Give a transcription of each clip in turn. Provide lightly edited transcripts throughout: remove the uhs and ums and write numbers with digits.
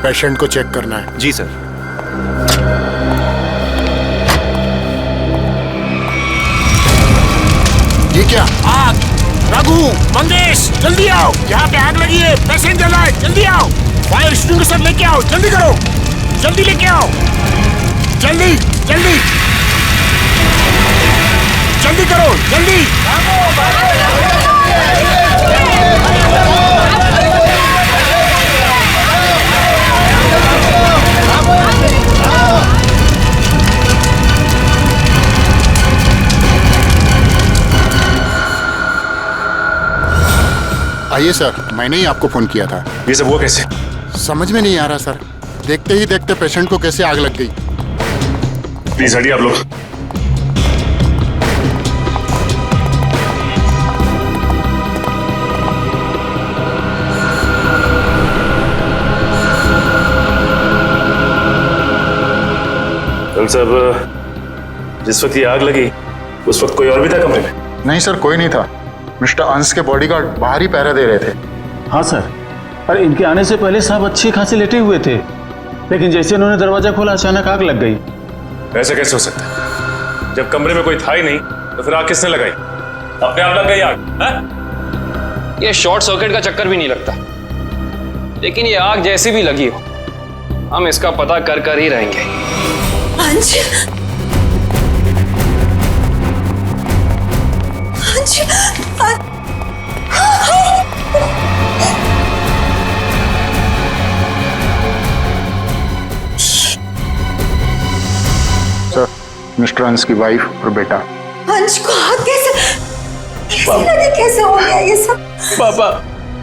Patient को check करना है। जी सर। ये क्या? आग! रघु, मंगेश, जल्दी आओ, यहाँ पे आग लगी है, पेशेंट जला है, जल्दी आओ, फायर एक्सटिंग्विशर लेके आओ, जल्दी करो, जल्दी लेके आओ, जल्दी जल्दी जल्दी करो, जल्दी। आइए सर, मैंने ही आपको फोन किया था। ये सब हुआ कैसे? समझ में नहीं आ रहा सर, देखते ही देखते पेशेंट को कैसे आग लग गई। प्लीज हटिए आप लोग। साहब, जिस वक्त ये आग लगी उस वक्त कोई और भी था कमरे में? नहीं सर, कोई नहीं था। मिस्टर अंश के बॉडीगार्ड बाहर ही पहरा दे रहे थे। हाँ सर, अरे इनके आने से पहले साहब अच्छी खासी लेटे हुए थे, लेकिन जैसे उन्होंने दरवाजा खोला अचानक आग लग गई। ऐसा कैसे हो सकता है? जब कमरे में कोई था ही नहीं तो फिर आग किसने लगाई? अपने आप लग गई आग? है? ये शॉर्ट सर्किट का चक्कर भी नहीं लगता, लेकिन ये आग जैसी भी लगी हो, हम इसका पता कर ही रहेंगे। अंश, सर, मिस्टर अंश की वाइफ और बेटा। अंश को आग कैसे हो गया ये सब? पापा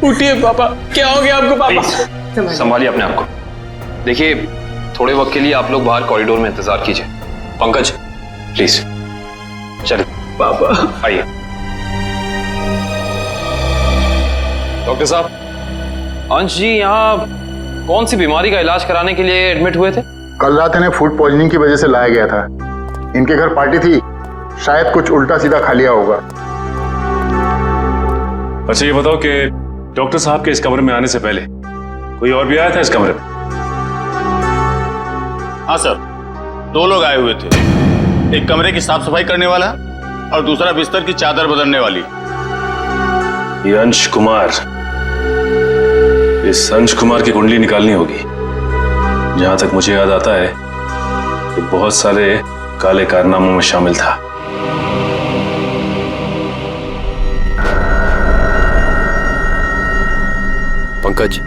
उठिए, पापा क्या हो गया आपको? पापा संभालिए अपने आप को। देखिए, थोड़े वक्त के लिए आप लोग बाहर कॉरिडोर में इंतजार कीजिए। पंकज प्लीज चलिए। पापा आइए। डॉक्टर साहब, अंश जी यहाँ कौन सी बीमारी का इलाज कराने के लिए एडमिट हुए थे? कल रात इन्हें फूड पॉइजनिंग की वजह से लाया गया था। इनके घर पार्टी थी, शायद कुछ उल्टा सीधा खा लिया होगा। अच्छा ये बताओ कि डॉक्टर साहब के इस कमरे में आने से पहले कोई और भी आया था इस कमरे में? हाँ सर, 2 लोग आए हुए थे। एक कमरे की साफ सफाई करने वाला और दूसरा बिस्तर की चादर बदलने वाली। ये अंश कुमार, इस अंश कुमार की कुंडली निकालनी होगी। जहां तक मुझे याद आता है कि बहुत सारे काले कारनामों में शामिल था। पंकज,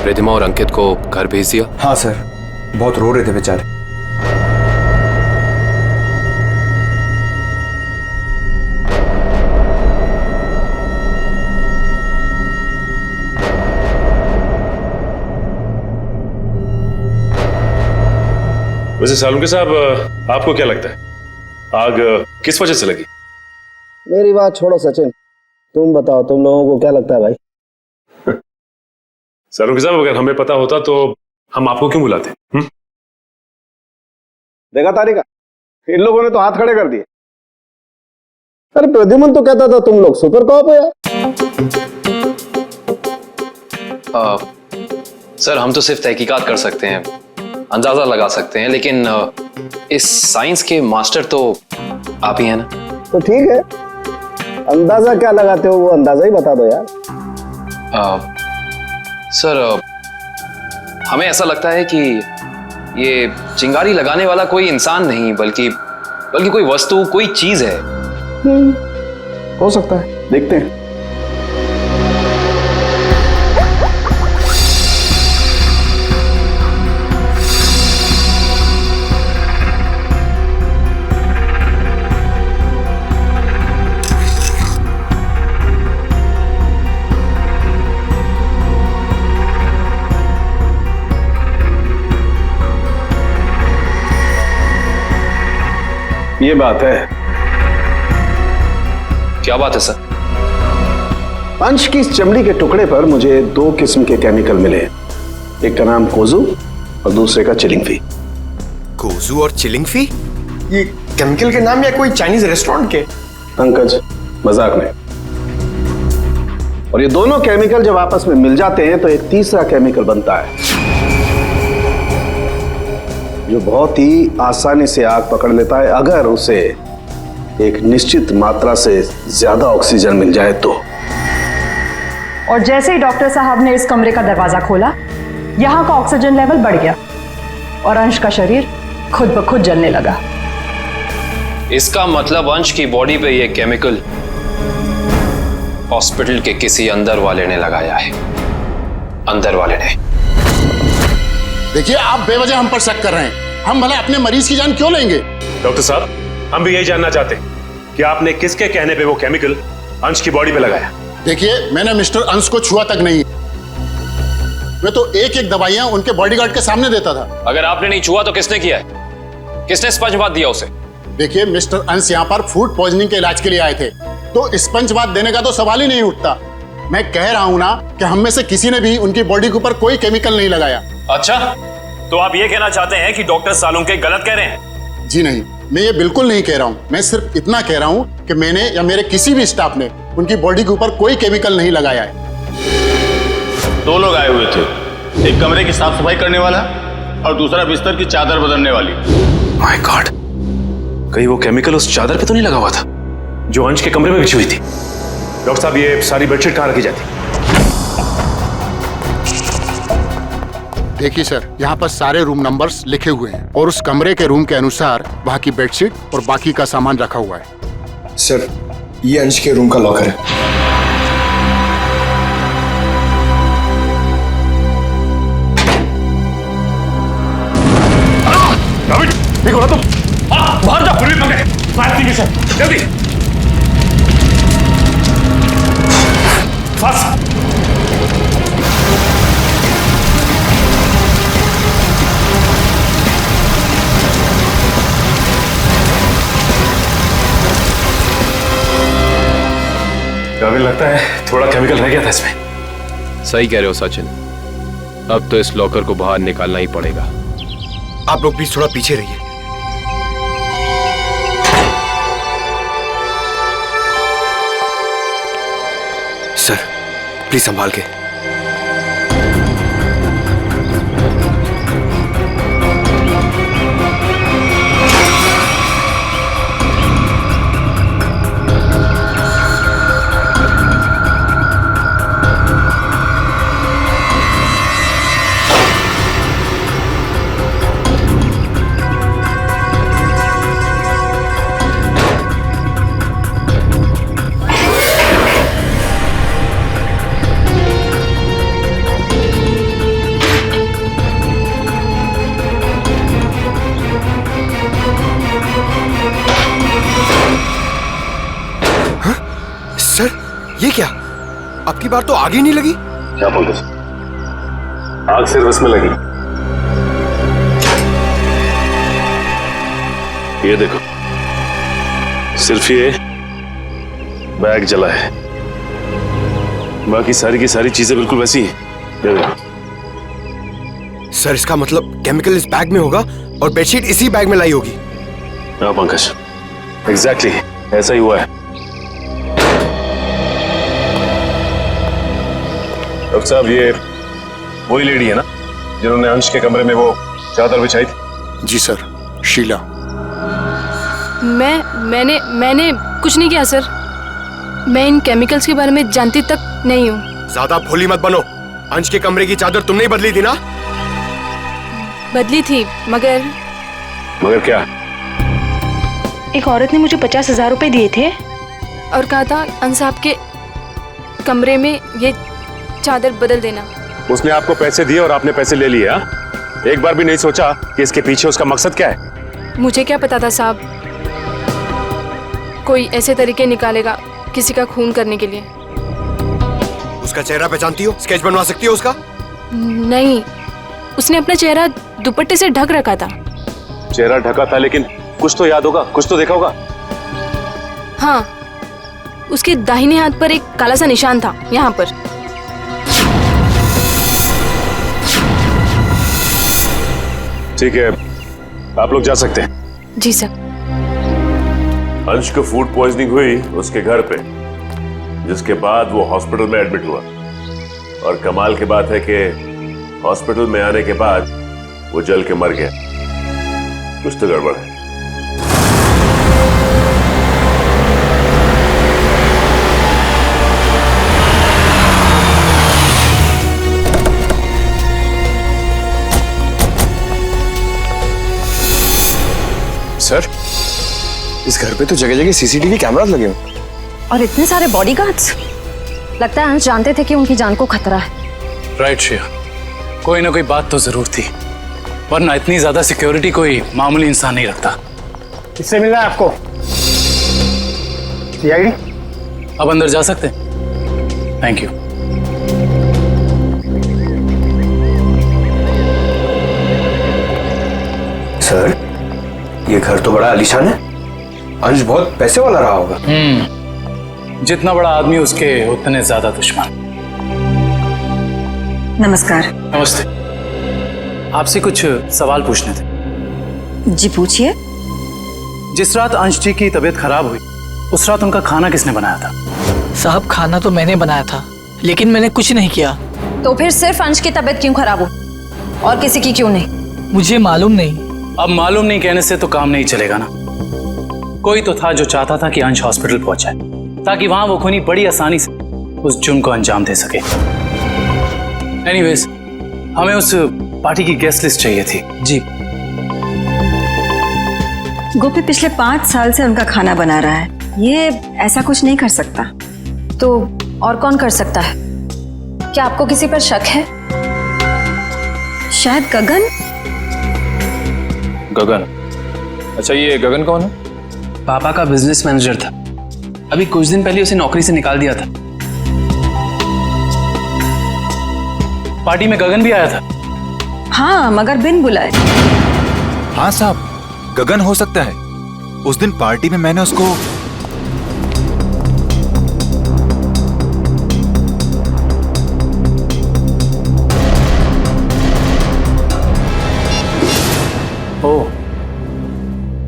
रिधिमा और अंकित को घर भेज दिया? हाँ सर, बहुत रो रहे थे बेचारे। वैसे सालुंके साहब, आपको क्या लगता है आग किस वजह से लगी? मेरी बात छोड़ो सचिन, तुम बताओ, तुम लोगों को क्या लगता है भाई? सालुंके साहब, अगर हमें पता होता तो हम आपको क्यों बुलाते? देखा तारिका, इन लोगों ने तो हाथ खड़े कर दिए। अरे प्रद्युमन तो कहता था तुम लोग सुपर कॉप हो यार। सर, हम तो सिर्फ तहकीकात कर सकते हैं, अंदाजा लगा सकते हैं, लेकिन इस साइंस के मास्टर तो आप ही हैं ना। तो ठीक है, अंदाजा क्या लगाते हो वो अंदाजा ही बता दो यार। सर, हमें ऐसा लगता है कि ये चिंगारी लगाने वाला कोई इंसान नहीं, बल्कि कोई वस्तु, कोई चीज है। हो सकता है, देखते हैं। ये बात है। क्या बात है सर? अंश की इस चमड़ी के टुकड़े पर मुझे 2 किस्म के केमिकल मिले। एक का नाम कोजू और दूसरे का चिलिंगफी। कोजू और चिलिंगफी? ये केमिकल के नाम या कोई चाइनीज रेस्टोरेंट के? पंकज, मजाक में। और ये दोनों केमिकल जब आपस में मिल जाते हैं तो एक तीसरा केमिकल बनता है। जो बहुत ही आसानी से आग पकड़ लेता है अगर उसे एक निश्चित मात्रा से ज्यादा ऑक्सीजन मिल जाए तो। और जैसे ही डॉक्टर साहब ने इस कमरे का दरवाजा खोला, यहाँ का ऑक्सीजन लेवल बढ़ गया और अंश का शरीर खुद ब खुद जलने लगा। इसका मतलब अंश की बॉडी पे ये केमिकल हॉस्पिटल के किसी अंदर वाले ने लगाया है। अंदर वाले ने। देखिए, आप बेवजह हम पर शक कर रहे हैं। हम भला अपने मरीज की जान क्यों लेंगे? डॉक्टर साहब, हम भी यही जानना चाहते हैं कि आपने किसके कहने पे वो केमिकल अंश की बॉडी पे लगाया। देखिए, मैंने मिस्टर अंश को छुआ तक नहीं। मैं तो एक एक दवाइयां उनके बॉडीगार्ड के सामने देता था। अगर आपने नहीं छुआ तो किसने किया है? किसने स्पंज बाथ दिया उसे? देखिए, मिस्टर अंश यहाँ पर फूड पॉइजनिंग के इलाज के लिए आए थे, तो स्पंज बाथ देने का तो सवाल ही नहीं उठता। मैं कह रहा हूँ ना कि हम में से किसी ने भी उनकी बॉडी के ऊपर कोई केमिकल नहीं लगाया। अच्छा, तो आप ये कहना चाहते हैं कि डॉक्टर सालुंके गलत कह रहे हैं? जी नहीं, मैं ये बिल्कुल नहीं कह रहा हूँ। मैं सिर्फ इतना कह रहा हूँ कि मैंने या मेरे किसी भी स्टाफ ने उनकी बॉडी के ऊपर कोई केमिकल नहीं लगाया है। 2 लोग आए हुए थे, एक कमरे की साफ सफाई करने वाला और दूसरा बिस्तर की चादर बदलने वाली। माय गॉड, कहीं वो केमिकल उस चादर पे तो नहीं लगा हुआ था जो अंश के कमरे में बिछी हुई थी? डॉक्टर साहब, ये सारी बेडशीट कहाँ रखी जाती? देखिए सर, यहाँ पर सारे रूम नंबर्स लिखे हुए हैं और उस कमरे के रूम के अनुसार वहाँ की बेडशीट और बाकी का सामान रखा हुआ है। सर, ये अंश के रूम का लॉकर है। देखो ना तुम, बाहर जाओ, पुलिस पकड़े। फायर एक्सटिंग्विशर, जल्दी। फास्ट। काबिल लगता है थोड़ा केमिकल रह गया था इसमें। सही कह रहे हो सचिन, अब तो इस लॉकर को बाहर निकालना ही पड़ेगा। आप लोग प्लीज थोड़ा पीछे रहिए। सर, प्लीज संभाल के। सर, ये क्या? आपकी बार तो आग ही नहीं लगी। क्या बोल रहे? आग सिर्फ इसमें लगी। ये देखो, सिर्फ ये बैग जला है, बाकी सारी की सारी चीजें बिल्कुल वैसी हैं। ये देखो। सर, इसका मतलब केमिकल इस बैग में होगा और बेडशीट इसी बैग में लाई होगी। हाँ पंकज, एग्जैक्टली ऐसा ही हुआ है। डॉक्टर साहब, ये वही लेडी है ना जिन्होंने अंश के कमरे में वो चादर बिछाई थी? जी सर, शीला। मैंने कुछ नहीं किया सर। मैं इन केमिकल्स के बारे में जानती तक नहीं हूँ। ज्यादा भोली मत बनो। अंश के कमरे की चादर तुमने ही बदली थी ना? बदली थी, मगर क्या? एक औरत ने मुझे 50,000 रुपए दिए थे और कहा था अंश साहब के कमरे में ये चादर बदल देना। उसने आपको पैसे दिए और आपने पैसे ले लिए? हाँ? एक बार भी नहीं सोचा कि इसके पीछे उसका मकसद क्या है? मुझे क्या पता था साहब, कोई ऐसे तरीके निकालेगा किसी का खून करने के लिए। उसका चेहरा पहचानती हो? स्केच बनवा सकती हो उसका? नहीं, उसने अपना चेहरा दुपट्टे से ढक रखा था। चेहरा ढका था, लेकिन कुछ तो याद होगा, कुछ तो देखा होगा। हाँ, उसके दाहिने हाथ पर एक काला सा निशान था, यहाँ पर। ठीक है, आप लोग जा सकते हैं। जी सर। अंश को फूड पॉइजनिंग हुई उसके घर पे, जिसके बाद वो हॉस्पिटल में एडमिट हुआ। और कमाल की बात है कि हॉस्पिटल में आने के बाद वो जल के मर गया। कुछ तो गड़बड़ है। सर, इस घर पे तो जगह जगह सीसीटीवी कैमरास लगे हैं और इतने सारे बॉडीगार्ड्स। लगता है अंश जानते थे कि उनकी जान को खतरा है। राइट श्रेया, कोई ना कोई बात तो जरूर थी, वरना इतनी ज्यादा सिक्योरिटी कोई मामूली इंसान नहीं रखता। किससे मिलना है आपको? सीआईडी? अब अंदर जा सकते हैं? Thank you. सर, ये घर तो बड़ा आलीशान है। अंश बहुत पैसे वाला रहा होगा। जितना बड़ा आदमी उसके उतने ज्यादा दुश्मन। नमस्कार। नमस्ते। आपसे कुछ सवाल पूछने थे। जी पूछिए। जिस रात अंश जी की तबीयत खराब हुई, उस रात उनका खाना किसने बनाया था? साहब, खाना तो मैंने बनाया था, लेकिन मैंने कुछ नहीं किया। तो फिर सिर्फ अंश की तबीयत क्यों खराब हो और किसी की क्यों नहीं? मुझे मालूम नहीं। अब मालूम नहीं कहने से तो काम नहीं चलेगा ना। कोई तो था जो चाहता था कि अंश हॉस्पिटल पहुंचाए, ताकि वहां वो खूनी बड़ी आसानी से उस जुर्म को अंजाम दे सके। एनीवेज, हमें उस पार्टी की गेस्ट लिस्ट चाहिए थी। जी। गोपी पिछले 5 साल से उनका खाना बना रहा है, ये ऐसा कुछ नहीं कर सकता। तो और कौन कर सकता है? क्या आपको किसी पर शक है? शायद गगन। गगन? अच्छा, ये गगन कौन है? पापा का बिजनेस मैनेजर था। अभी कुछ दिन पहले उसे नौकरी से निकाल दिया था। पार्टी में गगन भी आया था? हाँ, मगर बिन बुलाए। हाँ साहब, गगन हो सकता है। उस दिन पार्टी में मैंने उसको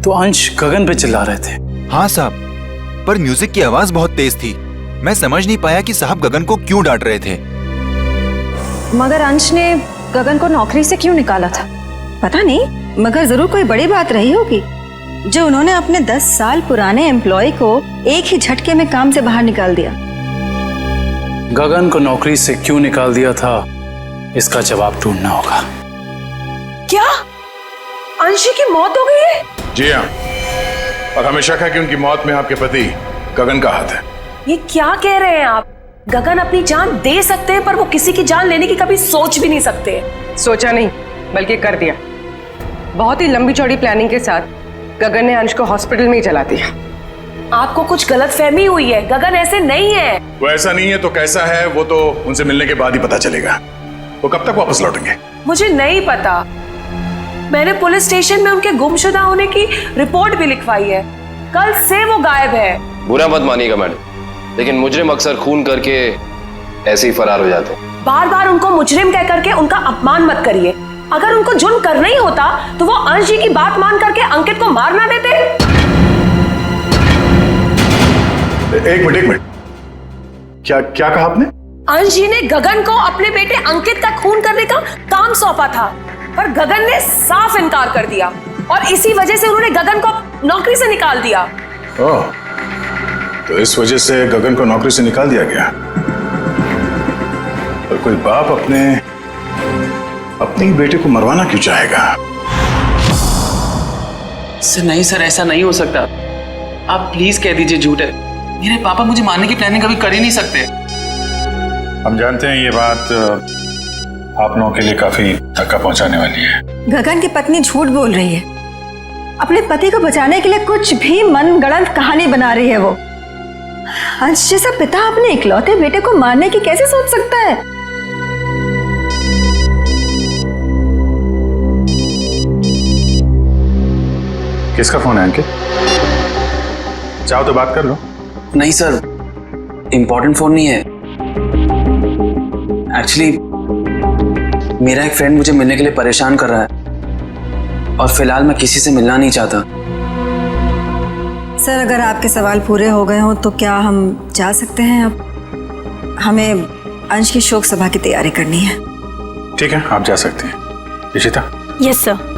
तो अंश गगन पे चिल्ला रहे थे? हाँ साहब, पर म्यूजिक की आवाज बहुत तेज थी। मैं समझ नहीं पाया कि साहब गगन को क्यों डांट रहे थे। मगर अंश ने गगन को नौकरी से क्यों निकाला था? पता नहीं, मगर जरूर कोई बड़ी बात रही होगी जो उन्होंने अपने 10 साल पुराने एम्प्लॉय को एक ही झटके में काम से बाहर निकाल दिया। गगन को नौकरी से क्यों निकाल दिया था, इसका जवाब ढूंढना होगा। क्या अंशी की मौत हो गई है? जी हाँ, और हमें शक है कि उनकी मौत में आपके पति गगन का हाथ है। ये क्या कह रहे हैं आप? गगन अपनी जान दे सकते हैं, पर वो किसी की जान लेने की कभी सोच भी नहीं सकते। सोचा नहीं, बल्कि कर दिया। बहुत ही लंबी चौड़ी प्लानिंग के साथ गगन ने अंश को हॉस्पिटल में ही जला दिया। आपको कुछ गलतफहमी हुई है, गगन ऐसे नहीं है। वो ऐसा नहीं है तो कैसा है, वो तो उनसे मिलने के बाद ही पता चलेगा। वो कब तक वापस लौटेंगे? मुझे नहीं पता। मैंने पुलिस स्टेशन में उनके गुमशुदा होने की रिपोर्ट भी लिखवाई है। कल से वो गायब है। बुरा मत मानिएगा मैडम, लेकिन मुजरिम अक्सर खून करके ऐसे ही फरार हो जाते हैं। बार बार उनको मुजरिम कह करके उनका अपमान मत करिए। अगर उनको जुर्म करना ही होता तो वो अंश जी की बात मान करके अंकित को मार ना देते। एक मिनट, क्या कहा आपने? अंश जी ने गगन को अपने बेटे अंकित का खून करने का काम सौंपा था, पर गगन ने साफ इनकार कर दिया और इसी वजह से उन्होंने गगन को नौकरी से निकाल दिया। ओह, तो इस वजह से गगन को नौकरी से निकाल दिया गया। और कोई बाप अपने ही बेटे को मरवाना क्यों चाहेगा? सर नहीं सर, ऐसा नहीं हो सकता। आप प्लीज कह दीजिए झूठ है। मेरे पापा मुझे मारने की प्लानिंग कभी कर ही नहीं सकते। हम जानते हैं ये बात आप लोगों के लिए काफी धक्का पहुंचाने वाली है। गगन की पत्नी झूठ बोल रही है। अपने पति को बचाने के लिए कुछ भी मनगढ़ंत कहानी बना रही है वो। अंश जैसा पिता अपने इकलौते बेटे को मारने की कैसे सोच सकता है? किसका फोन है अंकित? चाहो तो बात कर लो। नहीं सर, इंपॉर्टेंट फोन नहीं है। एक्चुअली मेरा एक फ्रेंड मुझे मिलने के लिए परेशान कर रहा है और फिलहाल मैं किसी से मिलना नहीं चाहता। सर, अगर आपके सवाल पूरे हो गए हो तो क्या हम जा सकते हैं? अब हमें अंश की शोक सभा की तैयारी करनी है। ठीक है, आप जा सकते हैं। इशिता? Yes sir.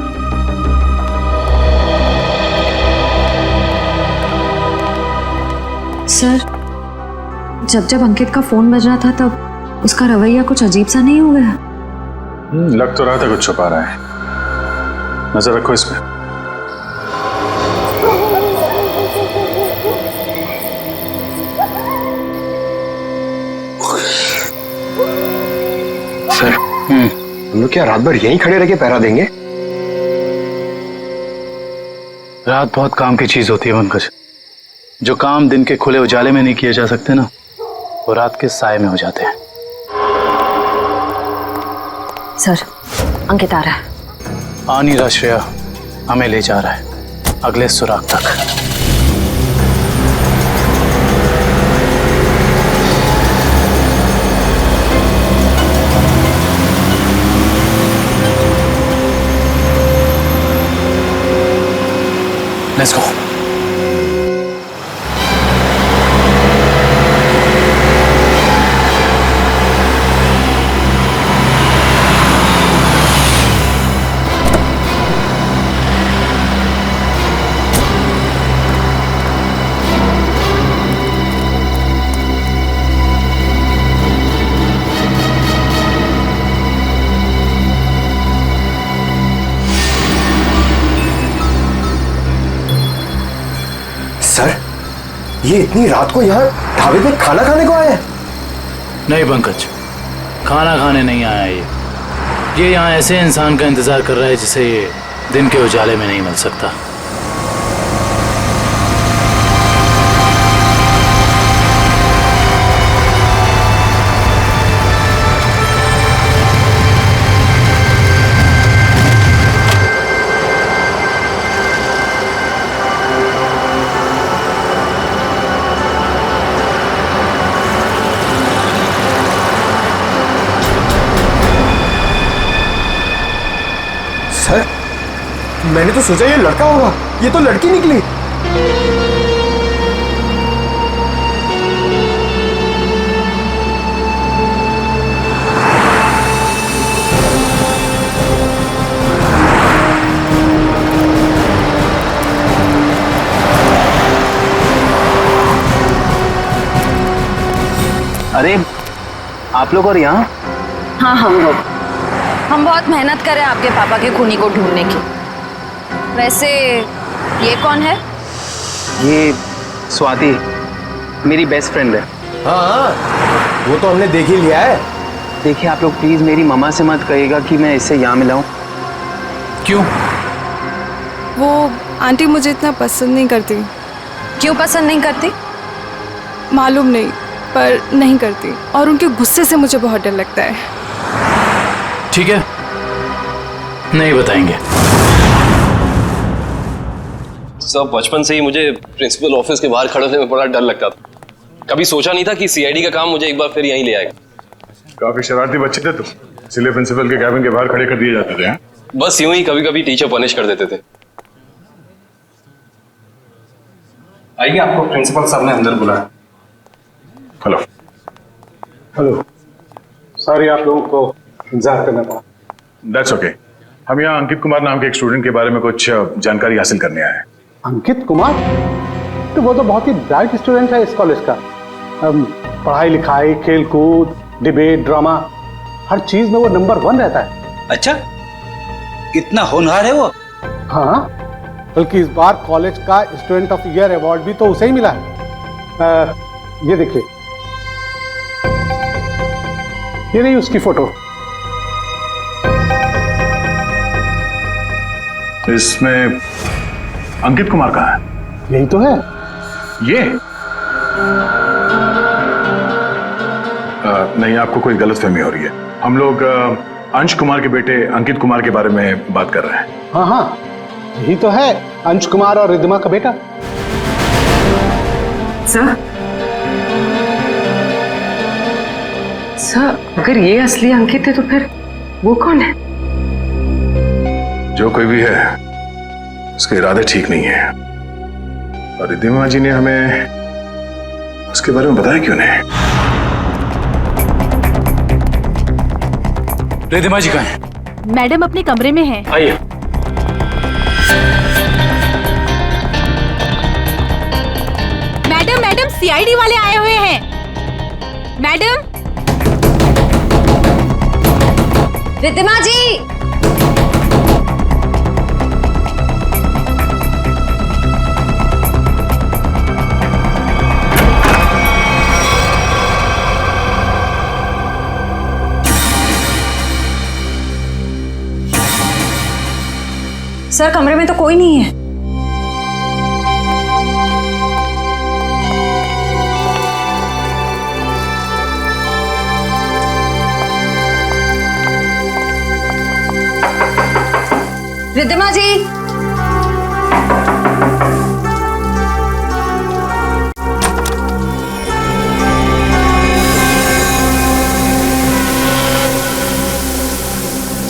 सर, जब जब अंकित का फोन बज रहा था तब उसका रवैया कुछ अजीब सा नहीं हो गया? लग तो रहा था कुछ छुपा रहा है। नजर रखो इस पे। सर, हम लोग क्या रात भर यहीं खड़े रह के पहरा देंगे? रात बहुत काम की चीज होती है पंकज। जो काम दिन के खुले उजाले में नहीं किए जा सकते ना, वो रात के साए में हो जाते हैं। सर, अंकित आ रहा है। आ नहीं रहा श्रेया, हमें ले जा रहा है अगले सुराग तक। Let's go. सर, ये इतनी रात को यहाँ ढाबे पे खाना खाने को आया है? नहीं पंकज, खाना खाने नहीं आया ये यहाँ ऐसे इंसान का इंतजार कर रहा है जिसे ये दिन के उजाले में नहीं मिल सकता। सर, मैंने तो सोचा ये लड़का होगा, ये तो लड़की निकली। अरे आप लोग और यहाँ? हाँ, हम बहुत मेहनत कर रहे हैं आपके पापा के खूनी को ढूंढने की। वैसे ये कौन है? ये स्वाति, मेरी बेस्ट फ्रेंड है। हाँ, वो तो हमने देख ही लिया है। देखिए आप लोग प्लीज मेरी मम्मा से मत कहिएगा कि मैं इससे यहाँ मिला हूँ। क्यों? वो आंटी मुझे इतना पसंद नहीं करती। क्यों पसंद नहीं करती? मालूम नहीं, पर नहीं करती, और उनके गुस्से से मुझे बहुत डर लगता है। ठीक है, नहीं बताएंगे। सब बचपन से ही मुझे प्रिंसिपल ऑफिस के बाहर खड़े होने में बड़ा डर लगता था। कभी सोचा नहीं था कि सीआईडी का काम मुझे एक बार फिर यहीं ले आएगा। काफी शरारती बच्चे थे तुम, इसलिए प्रिंसिपल के कैबिन के बाहर खड़े कर दिए जाते थे। बस यूं ही कभी कभी टीचर पनिश कर देते थे। आइए, आपको प्रिंसिपल साहब ने अंदर बुलाया। हेलो। हेलो, सॉरी आप लोगों को इंतजार करना पड़ा। That's okay. हम यहाँ अंकित कुमार नाम के एक स्टूडेंट के बारे में कुछ जानकारी हासिल करने आए हैं। अंकित कुमार? तो वो तो बहुत ही ब्राइट स्टूडेंट है इस कॉलेज का। पढ़ाई लिखाई, खेल कूद, डिबेट, ड्रामा, हर चीज में वो नंबर 1 रहता है। अच्छा, इतना होनहार है वो? हाँ, बल्कि इस बार कॉलेज का स्टूडेंट ऑफ ईयर अवार्ड भी तो उसे ही मिला है। ये देखिए, ये नहीं उसकी फोटो। इसमें अंकित कुमार कहाँ है? यही तो है। ये नहीं, आपको कोई गलतफहमी हो रही है। हम लोग अंश कुमार के बेटे अंकित कुमार के बारे में बात कर रहे हैं। हाँ हाँ, यही तो है, अंश कुमार और रिद्धिमा का बेटा। सर, अगर ये असली अंकित है तो फिर वो कौन है? जो कोई भी है, उसके इरादे ठीक नहीं है, और रिद्धिमा जी ने हमें उसके बारे में बताया क्यों नहीं? रिद्धिमा जी कहाँ हैं? मैडम अपने कमरे में हैं। आइए। Madam, CID madam. Riddhima ji. Sir कमरे में तो कोई नहीं है। रिद्धिमा जी।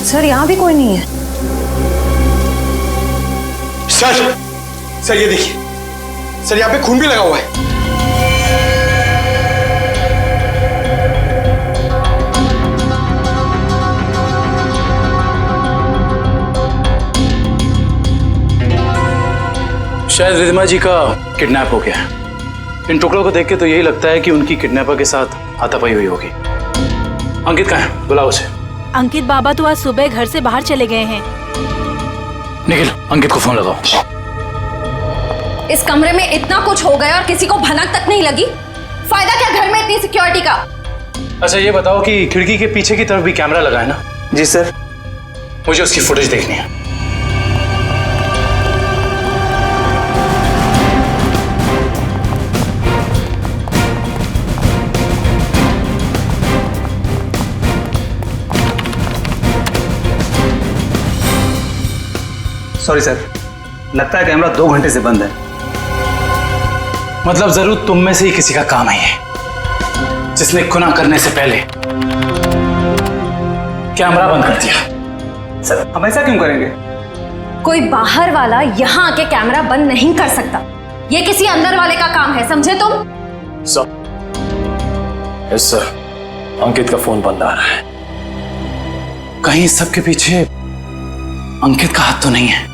सर यहाँ भी कोई नहीं है। सर ये देखिए, सर यहाँ पे खून भी लगा हुआ है। शायद रिद्धिमा जी का किडनैप हो गया। इन टुकड़ों को देख के तो यही लगता है कि उनकी किडनैपर के साथ हाथापाई हुई होगी। अंकित कहाँ है? बुलाओ उसे। अंकित बाबा तो आज सुबह घर से बाहर चले गए हैं। निखिल, अंकित को फोन लगाओ। इस कमरे में इतना कुछ हो गया और किसी को भनक तक नहीं लगी। फायदा क्या घर में इतनी सिक्योरिटी का? अच्छा ये बताओ कि खिड़की के पीछे की तरफ भी कैमरा लगा है ना? जी सर। मुझे उसकी फुटेज देखनी है। सॉरी सर, लगता है कैमरा 2 घंटे से बंद है। मतलब जरूर तुम में से ही किसी का काम है ये, जिसने गुनाह करने से पहले कैमरा बंद कर दिया। सर हम ऐसा क्यों करेंगे? कोई बाहर वाला यहाँ आके कैमरा बंद नहीं कर सकता। ये किसी अंदर वाले का काम है, समझे तुम? यस सर, अंकित का फोन बंद आ रहा है। कहीं इस सब के पीछे अंकित का हाथ तो नहीं है?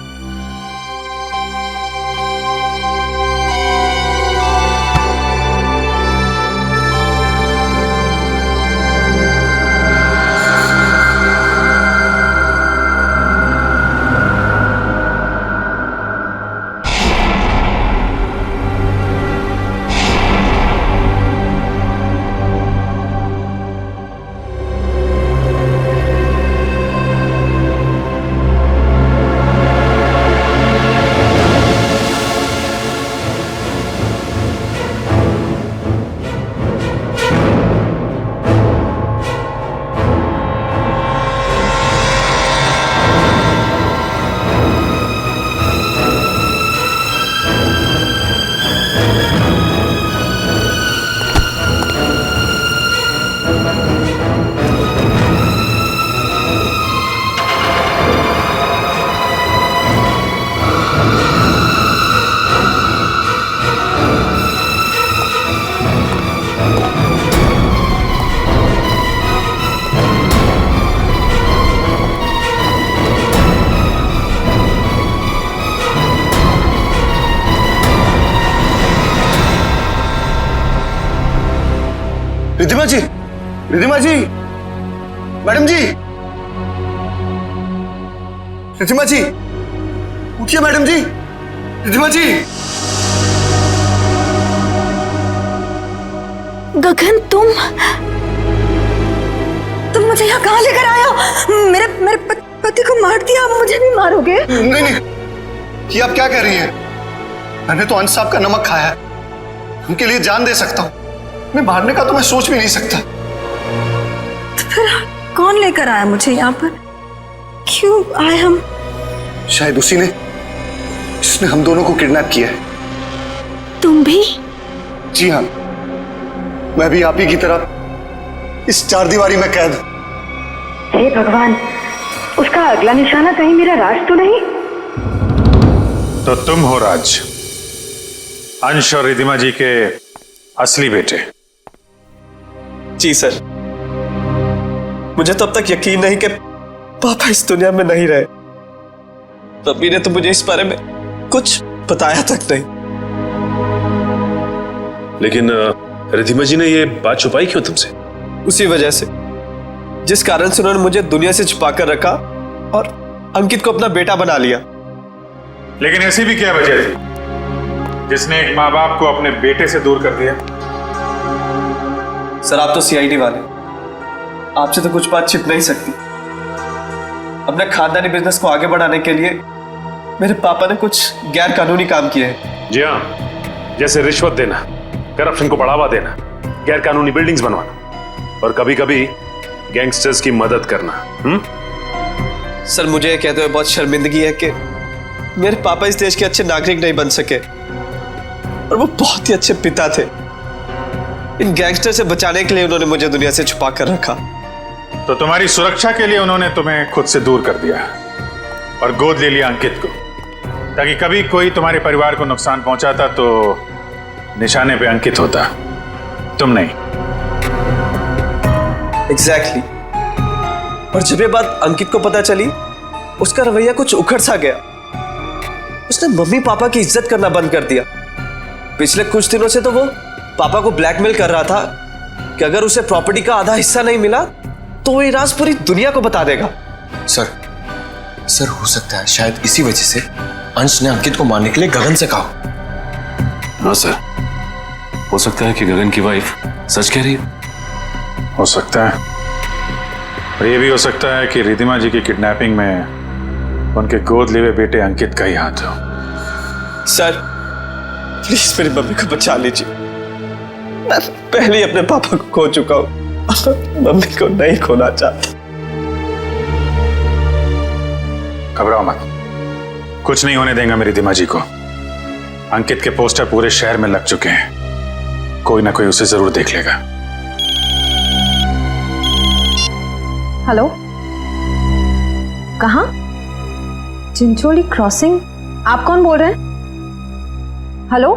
रिद्धिमा जी, रिद्धिमा जी, मैडम जी, रिद्धिमा जी, उठिए मैडम जी, रिद्धिमा जी। गगन तुम मुझे यहाँ कहाँ लेकर आए हो? मेरे पति को मार दिया, आप मुझे भी मारोगे? नहीं, ये आप क्या कह रही हैं? मैंने तो अंश साहब का नमक खाया है, उनके लिए जान दे सकता हूँ। मैं मारने का तो मैं सोच भी नहीं सकता। तो फिर कौन लेकर आया मुझे यहाँ पर? क्यों आए हम? शायद उसी ने जिसने हम दोनों को किडनैप किया है। तुम भी? जी हाँ, मैं भी आप ही की तरह इस 4 दीवारी में कैद। हे भगवान, उसका अगला निशाना कहीं मेरा राज तो नहीं? तो तुम हो राज, अंश और रिद्धिमा जी के असली बेटे। जी सर, मुझे तब तक यकीन नहीं कि पापा इस दुनिया में नहीं रहे। रब्बी ने तो मुझे इस बारे में कुछ बताया तक नहीं। लेकिन रिद्धिमा जी ने ये बात छुपाई क्यों तुमसे? उसी वजह से, जिस कारण से उन्होंने मुझे दुनिया से छुपा कर रखा और अंकित को अपना बेटा बना लिया। लेकिन ऐसी भी क्या वजह थी जिसने एक माँ बाप को अपने बेटे से दूर कर दिया? सर, आप तो सीआईडी वाले, आपसे तो कुछ बात छिप नहीं सकती। अपने खानदानी बिजनेस को आगे बढ़ाने के लिए मेरे पापा ने कुछ गैर कानूनी काम किए हैं। जी हाँ, जैसे रिश्वत देना, करप्शन को बढ़ावा देना, गैर कानूनी बिल्डिंग्स बनवाना और कभी कभी गैंगस्टर्स की मदद करना। सर, मुझे ये कहते हुए बहुत शर्मिंदगी है कि मेरे पापा इस देश के अच्छे नागरिक नहीं बन सके और वो बहुत ही अच्छे पिता थे। इन गैंगस्टर से बचाने के लिए उन्होंने मुझे दुनिया से छुपा कर रखा। तो तुम्हारी सुरक्षा के लिए उन्होंने तुम्हें खुद से दूर कर दिया और गोद ले लिया अंकित को, ताकि कभी कोई तुम्हारे परिवार को नुकसान पहुंचाता तो निशाने पे अंकित होता, तुम नहीं। एग्जैक्टली। और जब ये बात अंकित को पता चली, उसका रवैया कुछ उखड़ सा गया। उसने मम्मी पापा की इज्जत करना बंद कर दिया। पिछले कुछ दिनों से तो वो पापा को ब्लैकमेल कर रहा था कि अगर उसे प्रॉपर्टी का आधा हिस्सा नहीं मिला तो वो ये राज पूरी दुनिया को बता देगा। सर हो सकता है शायद इसी वजह से अंश ने अंकित को मारने के लिए गगन से कहा। हाँ सर, हो सकता है कि गगन की वाइफ सच कह रही हो सकता है। और ये भी हो सकता है कि रिधिमा जी की किडनैपिंग में उनके गोद लिए हुए बेटे अंकित का ही हाथ हो। सर, प्लीज मेरी मम्मी को बचा लीजिए। मैं पहले ही अपने पापा को खो चुका हूं, मम्मी को नहीं खोना चाहता। घबराओ मत, कुछ नहीं होने देंगे मेरी रिधिमा जी को। अंकित के पोस्टर पूरे शहर में लग चुके हैं, कोई ना कोई उसे जरूर देख लेगा। हेलो, कहाँ? चिंचोली क्रॉसिंग? आप कौन बोल रहे हैं? हेलो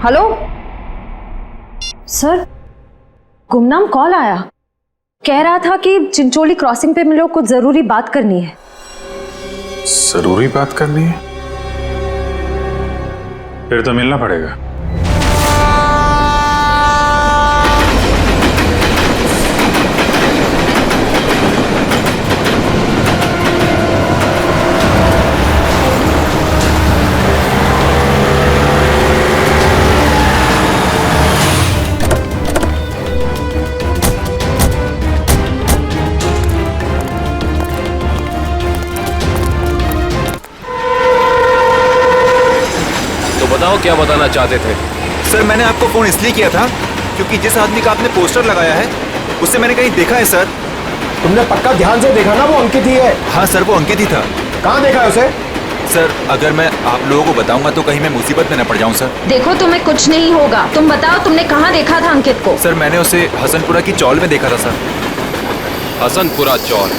हेलो सर, गुमनाम कॉल आया, कह रहा था कि चिंचोली क्रॉसिंग पे मिलो, कुछ जरूरी बात करनी है। जरूरी बात करनी है? फिर तो मिलना पड़ेगा। क्या बताना चाहते थे? सर, मैंने आपको फोन इसलिए किया था क्योंकि जिस आदमी का आपने पोस्टर लगाया है उसे मैंने कहीं देखा है सर। तुमने पक्का ध्यान से देखा ना? वो अंकित ही है। हाँ सर, वो अंकित ही था। कहाँ देखा है उसे? सर, अगर मैं आप लोगों को बताऊंगा तो कहीं मैं मुसीबत में न पड़ जाऊं सर। देखो, तुम्हें कुछ नहीं होगा। तुम बताओ, तुमने कहाँ देखा था अंकित को? सर, मैंने उसे हसनपुरा की चौल में देखा था सर। हसनपुरा चौल?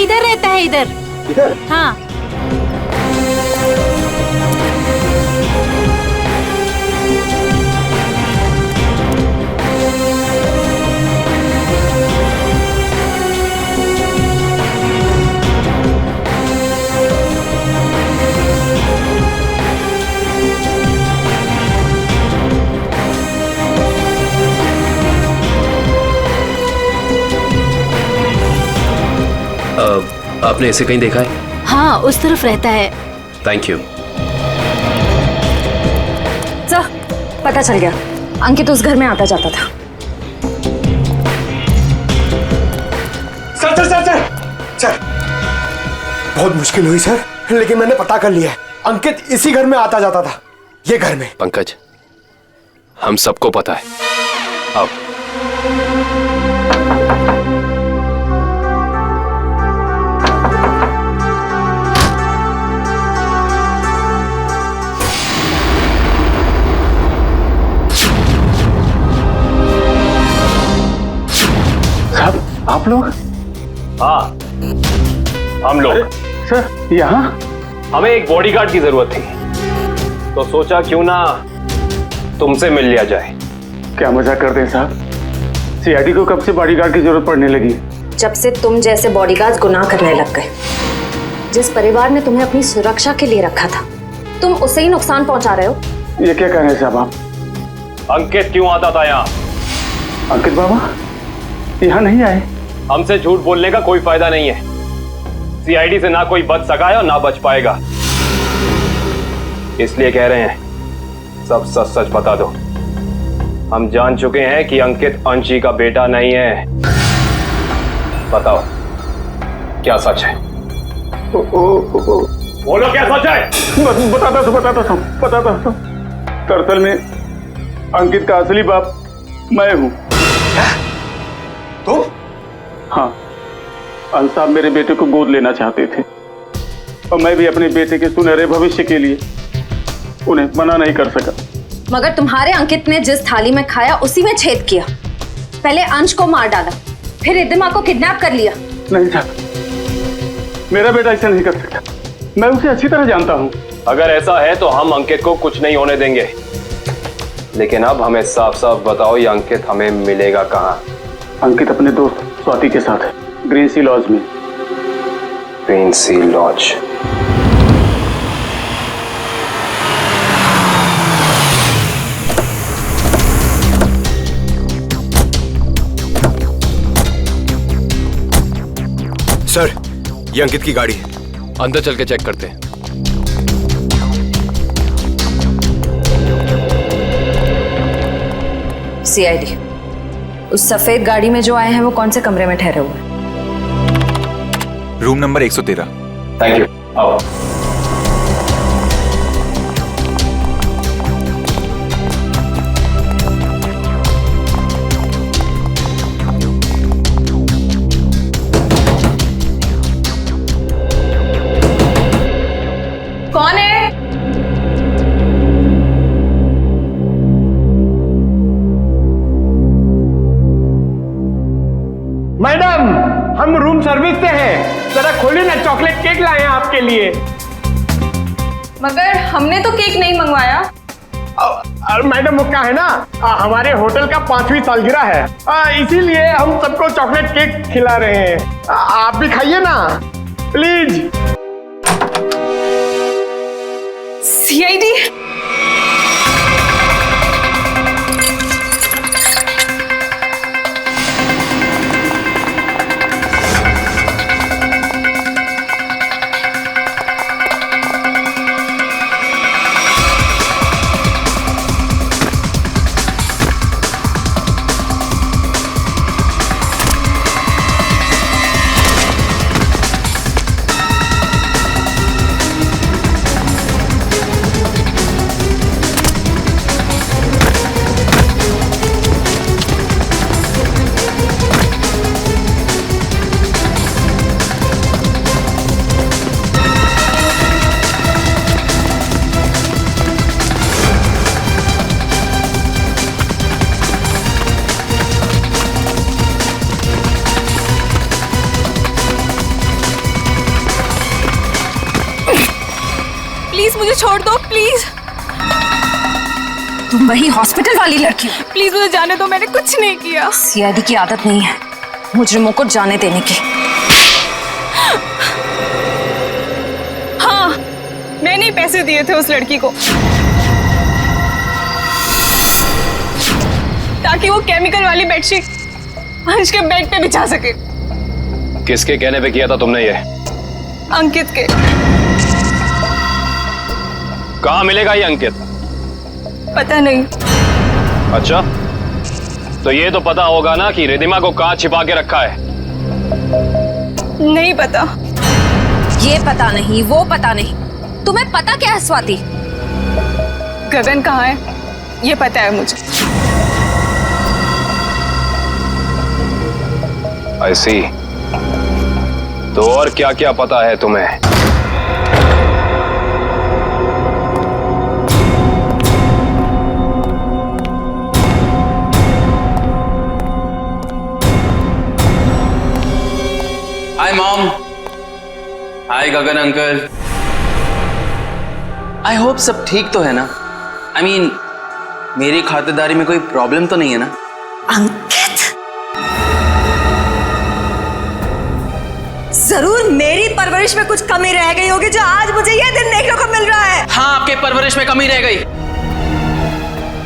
इधर रहता है। इधर? हाँ। आपने इसे कहीं देखा है? हाँ, उस तरफ रहता है। Thank you. सर, पता चल गया, अंकित उस घर में आता जाता था। Sir sir sir sir sir, बहुत मुश्किल हुई सर, लेकिन मैंने पता कर लिया है। अंकित इसी घर में आता जाता था, ये घर में। पंकज, हम सबको पता है। अब आप लोग? हाँ, हम लोग। सर, यहाँ? हमें एक बॉडीगार्ड की जरूरत थी। तो सोचा क्यों ना तुमसे मिल लिया जाए। क्या मजाक करते हैं साहब? सीआईडी को कब से बॉडीगार्ड की जरूरत पड़ने लगी? जब से तुम जैसे बॉडीगार्ड गुनाह करने लग गए। जिस परिवार ने तुम्हें अपनी सुरक्षा के लिए रखा था, तुम उसे ही नुकसान पहुंचा रहे हो। ये क्या कह रहे हैं साहब आप? अंकित क्यों आता था यहाँ? अंकित बाबा यहाँ नहीं आए। हमसे झूठ बोलने का कोई फायदा नहीं है। सीआईडी से ना कोई बच सका है और ना बच पाएगा। इसलिए कह रहे हैं सब सच सच बता दो। हम जान चुके हैं कि अंकित अंशी का बेटा नहीं है। बताओ क्या सच है? बोलो क्या सच है? बताता था। दरअसल में अंकित का असली बाप मैं हूँ। तुम? हाँ, अंश साहब मेरे बेटे को गोद लेना चाहते थे और मैं भी अपने बेटे के सुनहरे भविष्य के लिए उन्हें मना नहीं कर सका। मगर तुम्हारे अंकित ने जिस थाली में खाया उसी में छेद किया। पहले अंश को मार डाला, फिर रिद्धिमा को किडनैप कर लिया। नहीं साहब, मेरा बेटा ऐसा नहीं कर सकता। मैं उसे अच्छी तरह जानता हूँ। अगर ऐसा है तो हम अंकित को कुछ नहीं होने देंगे। लेकिन अब हमें साफ साफ बताओ, ये अंकित हमें मिलेगा कहाँ? अंकित अपने दोस्त स्वाति के साथ है, ग्रीन सी लॉज में। ग्रीन सी लॉज? सर, ये अंकित की गाड़ी है। अंदर चल के चेक करते हैं। सीआईडी, उस सफेद गाड़ी में जो आए हैं वो कौन से कमरे में ठहरे हुए हैं? Room number 113। Thank you. आओ। कौन है? मैडम, हम रूम सर्विस से हैं। जरा खोलिए ना, चॉकलेट केक लाए हैं आपके लिए। मगर हमने तो केक नहीं मंगवाया। मैडम वो क्या है ना, हमारे होटल का 5वीं सालगिरह है, इसीलिए हम सबको चॉकलेट केक खिला रहे हैं। आप भी खाइए ना प्लीज। सीआईडी? प्लीज मुझे छोड़ दो, प्लीज। तुम वही हॉस्पिटल वाली लड़की हो? प्लीज मुझे जाने दो, मैंने कुछ नहीं किया। सीआईडी की आदत नहीं है मुजरिमों को जाने देने की। हाँ, मैंने ही पैसे दिए थे उस लड़की को ताकि वो केमिकल वाली बेडशीट अंश के बेड पे बिछा सके। किसके कहने पे किया था तुमने ये? अंकित के। कहाँ मिलेगा ये अंकित? पता नहीं। अच्छा, तो ये तो पता होगा ना कि रिद्धिमा को कहाँ छिपा के रखा है? नहीं पता। ये पता नहीं, वो पता नहीं, तुम्हें पता क्या है स्वाति? गगन कहाँ है ये पता है मुझे। I see। तो और क्या क्या पता है तुम्हें? Hi mom. Hi Gagan uncle. I hope सब ठीक तो है ना? आई मीन मेरी खातिरदारी में कोई प्रॉब्लम तो नहीं है ना? अंकित, जरूर मेरी परवरिश में कुछ कमी रह गई होगी जो आज मुझे यह दिन देखने को मिल रहा है। हाँ, आपके परवरिश में कमी रह गई।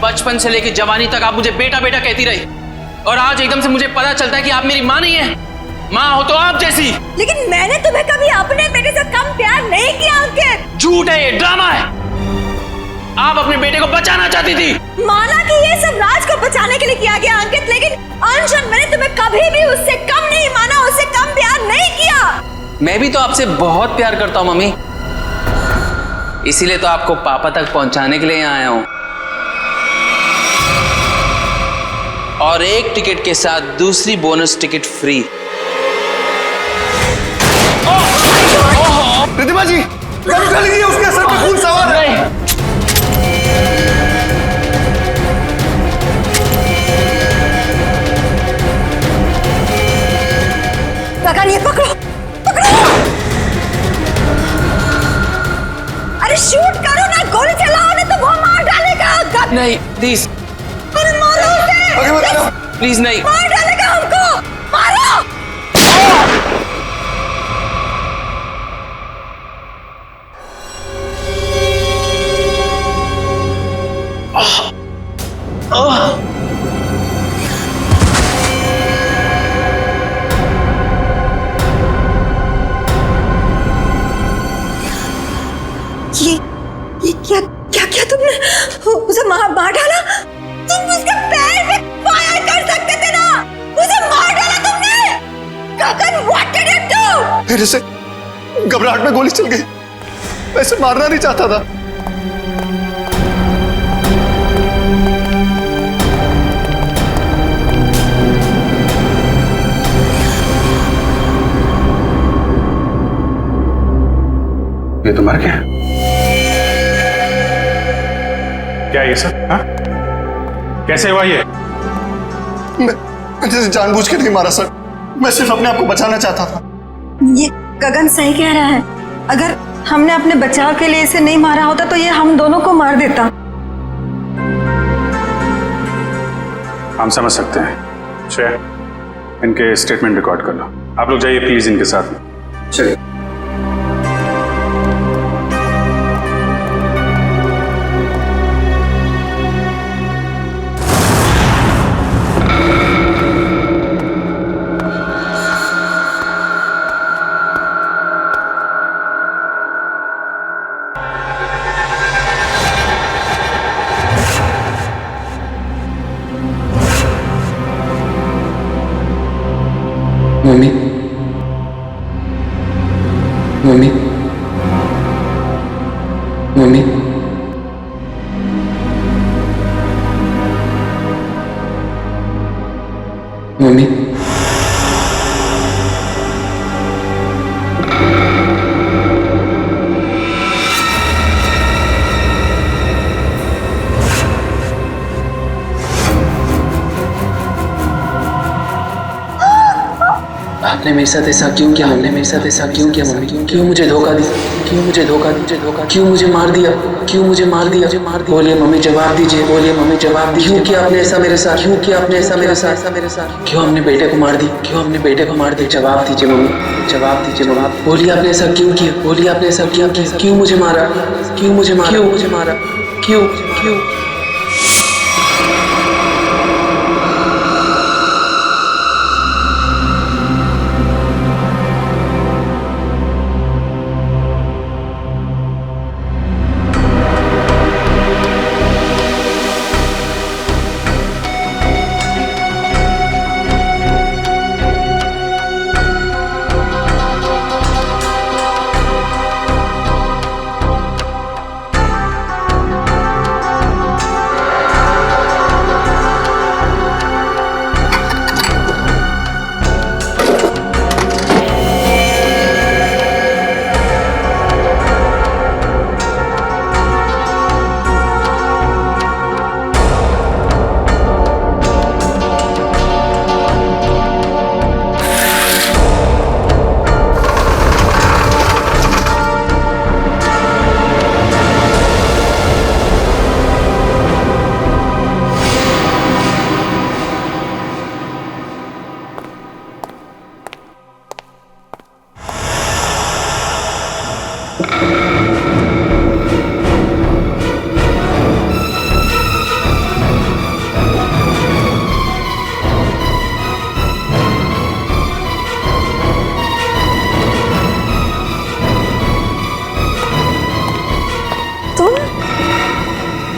बचपन से लेकर जवानी तक आप मुझे बेटा बेटा कहती रही, और आज एकदम से मुझे पता चलता है कि आप मेरी माँ नहीं है। माँ हो तो आप जैसी। लेकिन मैंने तुम्हें कभी अपने बेटे से कम प्यार नहीं किया अंकित। झूठ है, ये ड्रामा है। आप अपने बेटे को बचाना चाहती थी। माना कि ये सब राज को बचाने के लिए किया गया अंकित, लेकिन अंशन मैंने तुम्हें कभी भी उससे कम नहीं माना, उससे कम प्यार नहीं किया। मैं भी तो आपसे बहुत प्यार करता हूँ मम्मी, इसीलिए तो आपको पापा तक पहुंचाने के लिए यहाँ आया हूँ। और एक टिकट के साथ दूसरी बोनस टिकट फ्री। रिद्धिमा जी, गन चल गई है, उसके सर पे खून सवार है। गगन, ये पकड़ो, पकड़ो। अरे शूट करो ना, गोली चलाओ ना, तो वो मार डालेगा। नहीं प्लीज, अरे मारो उसे। प्लीज नहीं, मार डालेगा हमको, मारो। ये क्या क्या क्या तुमने उसे मार डाला? तुम उसके पैर पे फायर कर सकते थे ना, उसे मार डाला तुमने। गगन, व्हाट डिड यू डू? मेरे से घबराहट में गोली चल गई, वैसे मारना नहीं चाहता था। ये तो मर गया। क्या ये सब? हाँ? कैसे हुआ ये? मैंने जानबूझ के नहीं मारा सर, मैं सिर्फ अपने आप को बचाना चाहता था। ये गगन सही कह रहा है, अगर हमने अपने बचाव के लिए इसे नहीं मारा होता तो ये हम दोनों को मार देता। हम समझ सकते हैं। श्रेया, इनके स्टेटमेंट रिकॉर्ड कर लो। आप लोग जाइए प्लीज इनके साथ में। चलिए। मम्मी, मम्मी, मम्मी, मम्मी, आपने मेरे साथ ऐसा क्यों किया? हमने मेरे साथ ऐसा क्यों किया मम्मी? क्यों मुझे धोखा दिया? क्यों मुझे धोखा दिया? क्यों मुझे मार दिया? क्यों मुझे मार दिया? बोलिए मम्मी, जवाब दीजिए। बोलिए मम्मी, जवाब दीजिए। क्यों किया आपने ऐसा मेरे साथ? क्यों किया आपने ऐसा मेरे साथ? क्यों हमने बेटे को मार दी? क्यों हमने बेटे को मार दिया? जवाब दीजिए मम्मी, जवाब दीजिए मम्मी। बोलिए आपने ऐसा क्यों किया? बोलिए आपने ऐसा क्यों किया? क्यों मुझे मारा? क्यों मुझे मारा? क्यों मुझे मारा? क्यों क्यों?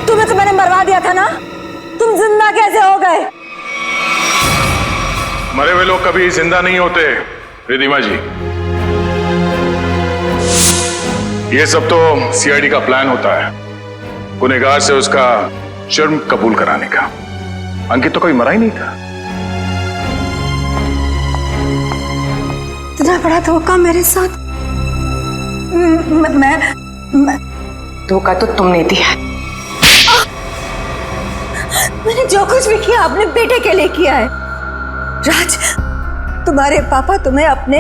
तुम्हें तो मैंने मरवा दिया था ना, तुम जिंदा कैसे हो गए? मरे हुए लोग कभी जिंदा नहीं होते रिधिमा जी। ये सब तो सीआईडी का प्लान होता है, गुनहगार से उसका जुर्म कबूल कराने का। अंकित तो कभी मरा ही नहीं था। इतना बड़ा धोखा मेरे साथ। मैं धोखा तो तुमने दिया। मैंने जो कुछ भी किया अपने बेटे के लिए किया है। राज, तुम्हारे पापा तुम्हें अपने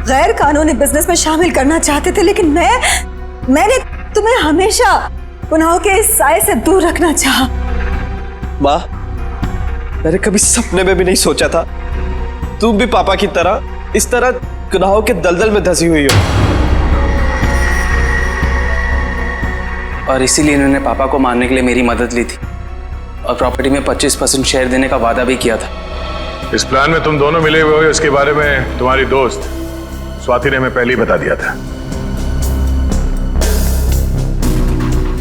गैर कानूनी बिजनेस में शामिल करना चाहते थे, लेकिन मैंने तुम्हें हमेशा गुनाहों के इस साए से दूर रखना चाहा। माँ, मैंने कभी सपने में भी नहीं सोचा था तुम भी पापा की तरह इस तरह गुनाहों के दलदल में धंसी हुई हो। और इसीलिए इन्होंने पापा को मारने के लिए मेरी मदद ली थी और प्रॉपर्टी में 25% शेयर देने का वादा भी किया था। इस प्लान में तुम दोनों मिले हुए हो, इसके बारे में तुम्हारी दोस्त स्वाति ने हमें पहले ही बता दिया था।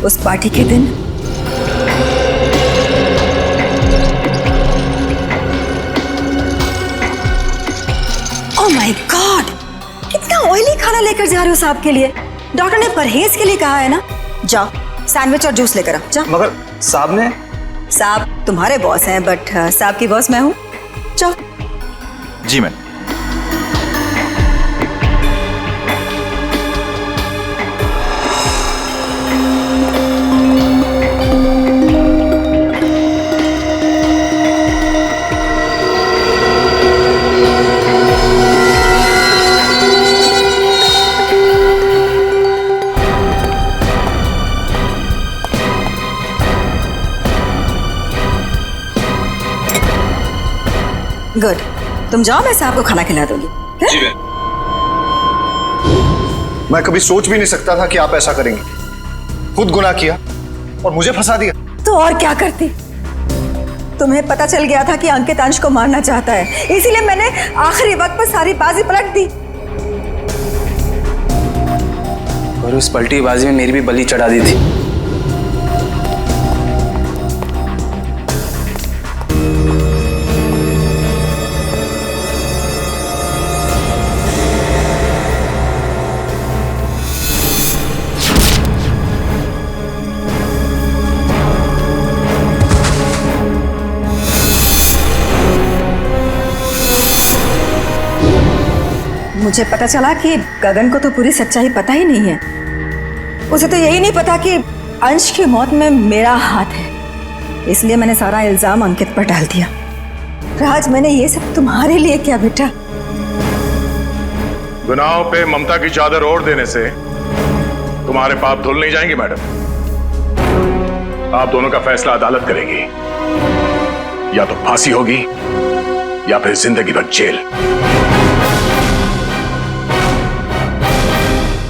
उस पार्टी के दिन ओह माय गॉड, कितना ऑयली खाना लेकर जा रहे हो साहब के लिए? डॉक्टर ने परहेज के लिए कहा है ना। जाओ सैंडविच और जूस लेकर आओ, जाओ। मगर साहब ने? साहब तुम्हारे बॉस हैं, बट साहब की बॉस मैं हूँ। जाओ। जी मैम। गुड, तुम जाओ, मैं साहब को खाना खिला दूंगी। जी मैं कभी सोच भी नहीं सकता था कि आप ऐसा करेंगे। खुद गुनाह किया और मुझे फंसा दिया। तो और क्या करती? तुम्हें पता चल गया था कि अंकित अंश को मारना चाहता है, इसीलिए मैंने आखिरी वक्त पर सारी बाजी पलट दी। और उस पलटी बाजी में मेरी भी बलि चढ़ा दी थी। मुझे पता चला कि गगन को तो पूरी सच्चाई पता ही नहीं है। उसे तो यही नहीं पता कि अंश की मौत में मेरा हाथ है, इसलिए मैंने सारा इल्जाम अंकित पर डाल दिया। राज, मैंने ये सब तुम्हारे लिए किया बेटा। गुनाहों पे ममता की चादर ओढ़ देने से तुम्हारे पाप धुल नहीं जाएंगे मैडम। आप दोनों का फैसला अदालत करेगी, या तो फांसी होगी या फिर जिंदगी भर जेल।